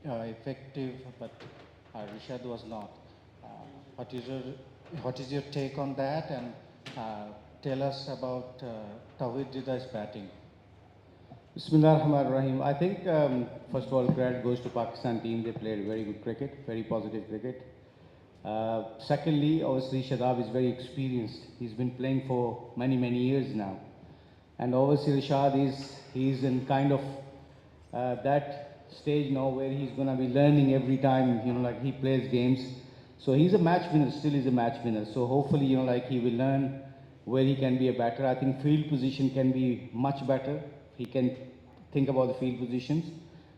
effective, but Rishad was not. Uh, what is your take on that? And tell us about Tawhid Rida's batting. Bismillah ar-Rahman ar-Rahim. I think, first of all, credit goes to Pakistan team. They played very good cricket, very positive cricket. Secondly, obviously, Shadab is very experienced. He's been playing for many, many years now. And obviously, Rashad he's in kind of that stage now where he's going to be learning every time, like he plays games. So he's a match winner, still is a match winner. So hopefully, like he will learn where he can be a better. I think field position can be much better. He can think about the field positions.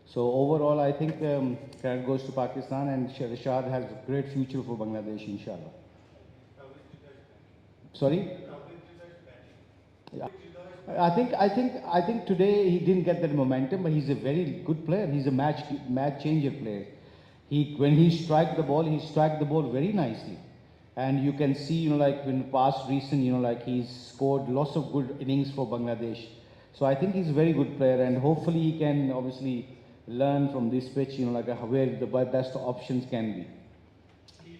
So overall, I think credit goes to Pakistan, and Rashad has a great future for Bangladesh, inshallah. Sorry? Yeah. I think today he didn't get that momentum, but he's a very good player. He's a match changer player. When he struck the ball very nicely, and you can see, like in past recent, like he's scored lots of good innings for Bangladesh. So I think he's a very good player, and hopefully he can obviously learn from this pitch, like where the best options can be.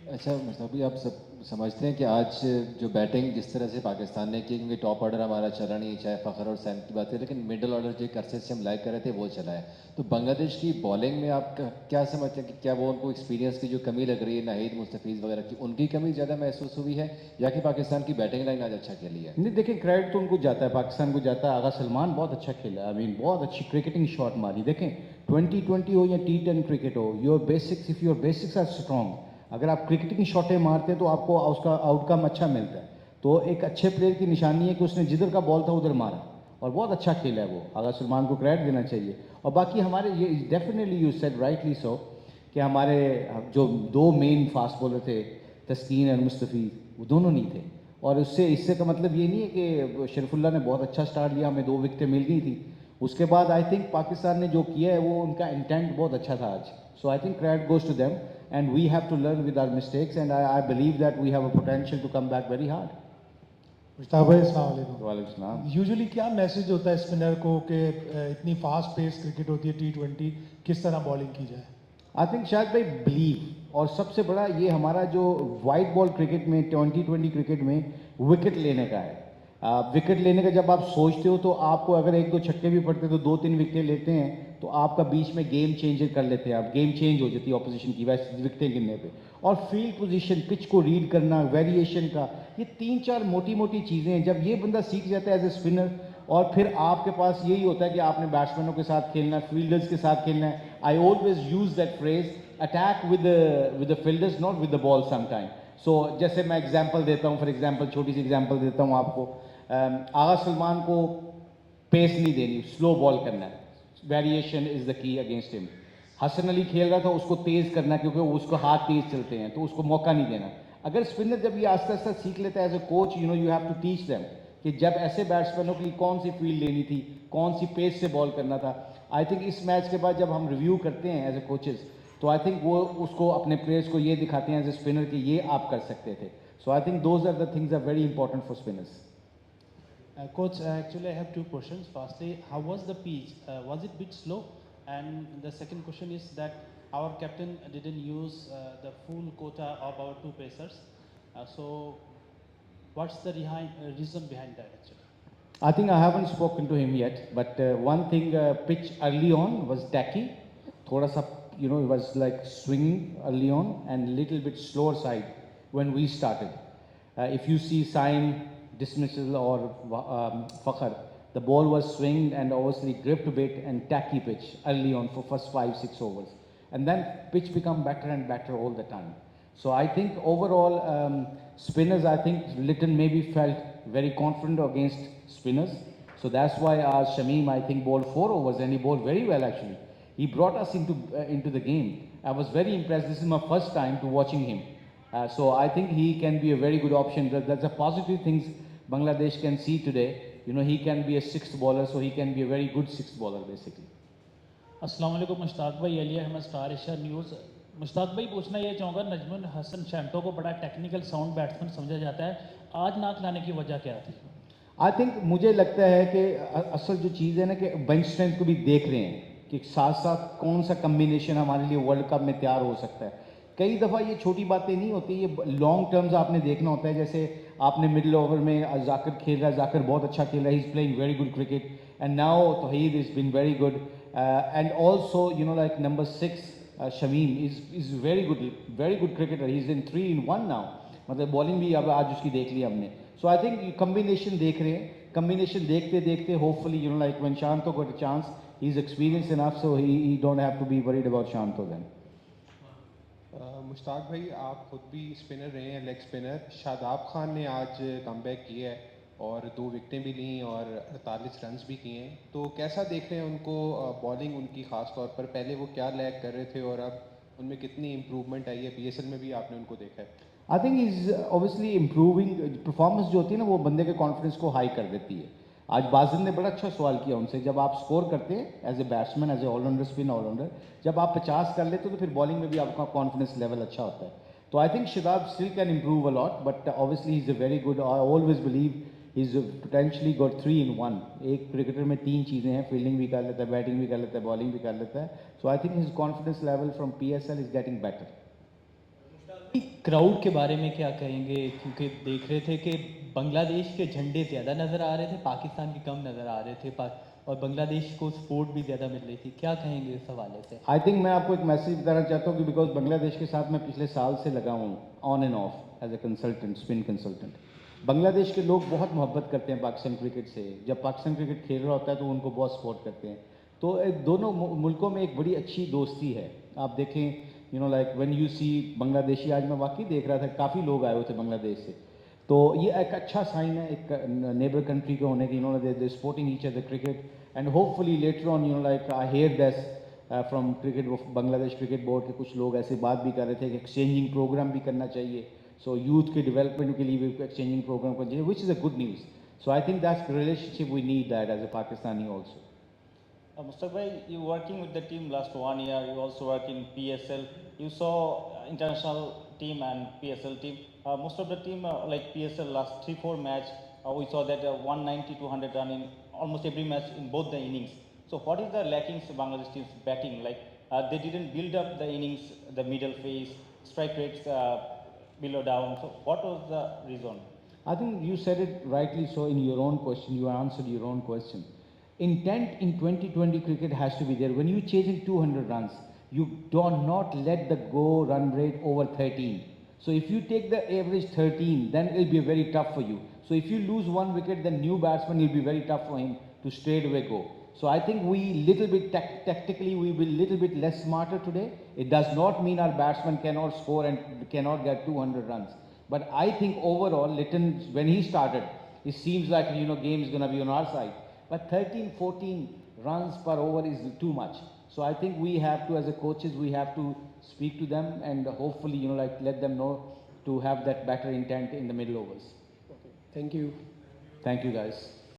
अच्छा मतलब भी आप सब समझते हैं कि आज जो बैटिंग जिस तरह से पाकिस्तान ने की, क्योंकि टॉप ऑर्डर हमारा चला नहीं, चाहे फ़खर और सैम की बात है, लेकिन मिडिल ऑर्डर जो एक अरसे से हम लाइक कर रहे थे वो चला है। तो बांग्लादेश की बॉलिंग में आप क्या समझते हैं कि क्या वो उनको एक्सपीरियंस की जो कमी लग रही है, नाहिद मुस्तफ़ीज़ वगैरह की, उनकी कमी ज़्यादा महसूस हुई है, या कि पाकिस्तान की बैटिंग लाइन आज अच्छा खेली है? नहीं, देखिए क्रेडिट तो उनको जाता है, पाकिस्तान को जाता है। आगा सलमान बहुत अच्छा खेला, आई मीन बहुत अच्छी क्रिकेटिंग शॉट मारी। देखें, 2020 हो या T10 क्रिकेट हो, your basics, if your basics are strong, अगर आप क्रिकेटिंग शॉटें मारते हैं तो आपको उसका आउटकम अच्छा मिलता है। तो एक अच्छे प्लेयर की निशानी है कि उसने जिधर का बॉल था उधर मारा, और बहुत अच्छा खेला है वो। आगा सलमान को क्रेडिट देना चाहिए। और बाकी हमारे ये definitely you said rightly so कि हमारे जो दो मेन फास्ट बॉलर थे, तस्कीन और मुस्तफ़ीज़, वो दोनों नहीं थे। और इससे का मतलब ये नहीं है कि शरीफुल्लाह ने बहुत अच्छा स्टार्ट लिया, हमें 2 विकेटें मिल गई थी। उसके बाद आई थिंक पाकिस्तान ने जो किया है वो उनका इंटेंट बहुत अच्छा था आज। So I think credit goes to them, and we have to learn with our mistakes, and I believe that we have a potential to come back very hard. Mushtaq भाई, अस्सलाम वालेकुम। वालेकुम सलाम। यूजुअली क्या मैसेज होता है स्पिनर को कि इतनी फास्ट पेस क्रिकेट होती है T20, किस तरह बॉलिंग की जाए? आई थिंक शायद भाई बिलीव, और सबसे बड़ा ये हमारा जो वाइट बॉल क्रिकेट में, 2020 क्रिकेट में विकेट लेने का है। विकेट लेने का जब आप सोचते हो तो आपको अगर 1-2 छक्के भी पड़ते तो 2-3 विकेट लेते हैं तो आपका बीच में गेम चेंजर कर लेते हैं आप, गेम चेंज हो जाती है ऑपोजिशन की वैसे विकेटें गिनने पे। और फील्ड पोजीशन, पिच को रीड करना, वेरिएशन का, ये 3-4 मोटी मोटी चीज़ें हैं। जब ये बंदा सीख जाता है एज ए स्पिनर, और फिर आपके पास यही होता है कि आपने बैट्समैनों के साथ खेलना है, फील्डर्स के साथ खेलना है। I always use that phrase, attack with the fielders, not with the ball sometime. So जैसे मैं एग्जांपल देता हूँ, फॉर एग्जांपल छोटी सी एग्जांपल देता हूँ आपको। आगा सलमान को पेस नहीं देनी, स्लो बॉल करना है, variation is the key against him. Hasan Ali खेल रहा था, उसको तेज़ करना, क्योंकि उसको हाथ तेज़ चलते हैं तो उसको मौका नहीं देना। अगर स्पिनर जब ये आस्ता आस्ता सीख लेता है as a coach, you have to teach them कि जब ऐसे बैट्समैनों के लिए कौन सी फील्ड लेनी थी, कौन सी पेस से बॉल करना था। आई थिंक इस मैच के बाद जब हम रिव्यू करते हैं एज ए कोचेस, तो आई थिंक वो उसको अपने प्लेयर्स को ये दिखाते हैं एज ए स्पिनर कि ये आप कर सकते थे। So I think those are the things are very important for spinners. Coach, actually I have two questions. Firstly, how was the pitch? Was it bit slow? And the second question is that our captain didn't use the full quota of our 2 pacers. So what's the reason behind that actually? I think I haven't spoken to him yet, but one thing, pitch early on was tacky. Thoda sa, it was like swinging early on and little bit slower side when we started. If you see Saim, dismissal or Fakhar, the ball was swinged and obviously gripped a bit and tacky pitch early on for first 5-6 overs. And then pitch become better and better all the time. So I think overall, spinners, I think Litton maybe felt very confident against spinners. So that's why Shamim, I think, bowled 4 overs and he bowled very well actually. He brought us into the game. I was very impressed. This is my first time to watching him. So I think he can be a very good option. That's a positive things Bangladesh can see today. He can be a 6th bowler, so he can be a very good 6th bowler basically. अस्सलाम वालेकुम मुश्ताक भाई, Ali Ahmed, star Asia news. Mushtaq भाई पूछना ये चाहूँगा, नजमुल हसन शैम्टो को बड़ा technical sound batsman समझा जाता है, आज ना खिलाने की वजह क्या थी? आई थिंक मुझे लगता है कि असल जो चीज़ है ना कि बेंच स्ट्रेंथ को भी देख रहे हैं। कि साथ साथ कौन सा कम्बिनेशन हमारे लिए वर्ल्ड कप में तैयार हो सकता है। कई दफ़ा ये छोटी बातें नहीं होती, ये लॉन्ग टर्म्स आपने देखना होता है। जैसे आपने मिडिल ओवर में जाकिर खेल रहा है, जाकिर बहुत अच्छा खेल रहा है, he is playing very good cricket, and now Tauhid is been very good, and also you know like number 6 Shamim is very good cricketer, he is in 3-in-1 now, मतलब बॉलिंग भी अब आज उसकी देख ली हमने। सो आई थिंक कम्बिनेशन देख रहे हैं, कम्बिनेशन देखते देखते hopefully you know like when Shanto got a chance, he is experience enough, so he don't have to be worried about Shanto then. Mushtaq भाई, आप खुद भी स्पिनर रहे हैं, लेग स्पिनर। शादाब खान ने आज कमबैक किया है और 2 विकेटें भी ली और 48 रन्स भी किए हैं, तो कैसा देख रहे हैं उनको, बॉलिंग उनकी ख़ास तौर पर? पहले वो क्या लैग कर रहे थे और अब उनमें कितनी इम्प्रूवमेंट आई है? PSL में भी आपने उनको देखा है। I think is obviously improving. Performance जो होती है ना, वो बंदे के कॉन्फिडेंस को हाई कर देती है। आज बाजिल ने बड़ा अच्छा सवाल किया उनसे, जब आप स्कोर करते हैं as a batsman, as a allrounder, spin allrounder, जब आप 50 कर लेते हो तो फिर बॉलिंग में भी आपका कॉन्फिडेंस लेवल अच्छा होता है। तो I think Shadab still can improve a lot, but obviously he is a very good, I always believe he is potentially got 3-in-1। एक क्रिकेटर में 3 चीज़ें हैं, फील्डिंग भी कर लेता है, बैटिंग भी कर लेता है, बॉलिंग भी कर लेता है। So I think his confidence level from PSL is getting better. Crowd के बारे में क्या कहेंगे, क्योंकि देख रहे थे कि बांग्लादेश के झंडे ज़्यादा नज़र आ रहे थे, पाकिस्तान के कम नज़र आ रहे थे, और बांग्लादेश को सपोर्ट भी ज़्यादा मिल रही थी, क्या कहेंगे इस हवाले से? आई थिंक मैं आपको एक मैसेज बताना चाहता हूँ कि बिकॉज बांग्लादेश के साथ मैं पिछले साल से लगा हूँ on and off as a consultant, spin consultant. Bangladesh के लोग बहुत मोहब्बत करते हैं पाकिस्तान क्रिकेट से। जब पाकिस्तान क्रिकेट खेल रहा होता है तो उनको बहुत सपोर्ट करते हैं। तो दोनों मुल्कों में एक बड़ी अच्छी दोस्ती है। आप देखें you know like when you see Bangladeshi, आज मैं वाकई देख रहा था काफ़ी लोग आए हुए थे बांग्लादेश से, तो ये एक अच्छा साइन है एक नेबर कंट्री के होने की। इन्होंने they supporting each other cricket, and hopefully later on you know like I hear this from cricket Bangladesh cricket board के कुछ लोग ऐसे बात भी कर रहे थे कि एक्सचेंजिंग प्रोग्राम भी करना चाहिए, सो यूथ के डेवलपमेंट के लिए भी एक्सचेंजिंग प्रोग्राम करना चाहिए, which is a good news. So I think that's relationship we need that as a Pakistani also. Mustaq bhai, you working with the team last 1 year, you also work in PSL. You saw international team and PSL team. Most of the team, like PSL last 3-4 match, we saw that 190 to 100 run in almost every match in both the innings. So what is the lackings Bangladesh team's batting? Like they didn't build up the innings, the middle phase, strike rates below down. So what was the reason? I think you said it rightly so in your own question. You answered your own question. Intent in 2020 cricket has to be there. When you chasing 200 runs, you do not let the go run rate over 13. So if you take the average 13, then it will be very tough for you. So if you lose 1 wicket, then new batsman will be very tough for him to straight away go. So I think we little bit tactically we will little bit less smarter today. It does not mean our batsman cannot score and cannot get 200 runs. But I think overall, Litton, when he started, it seems like game is going to be on our side. But 13, 14 runs per over is too much. So I think we have to, as a coaches, we have to speak to them and hopefully, like let them know to have that better intent in the middle overs. Thank you. Thank you, guys.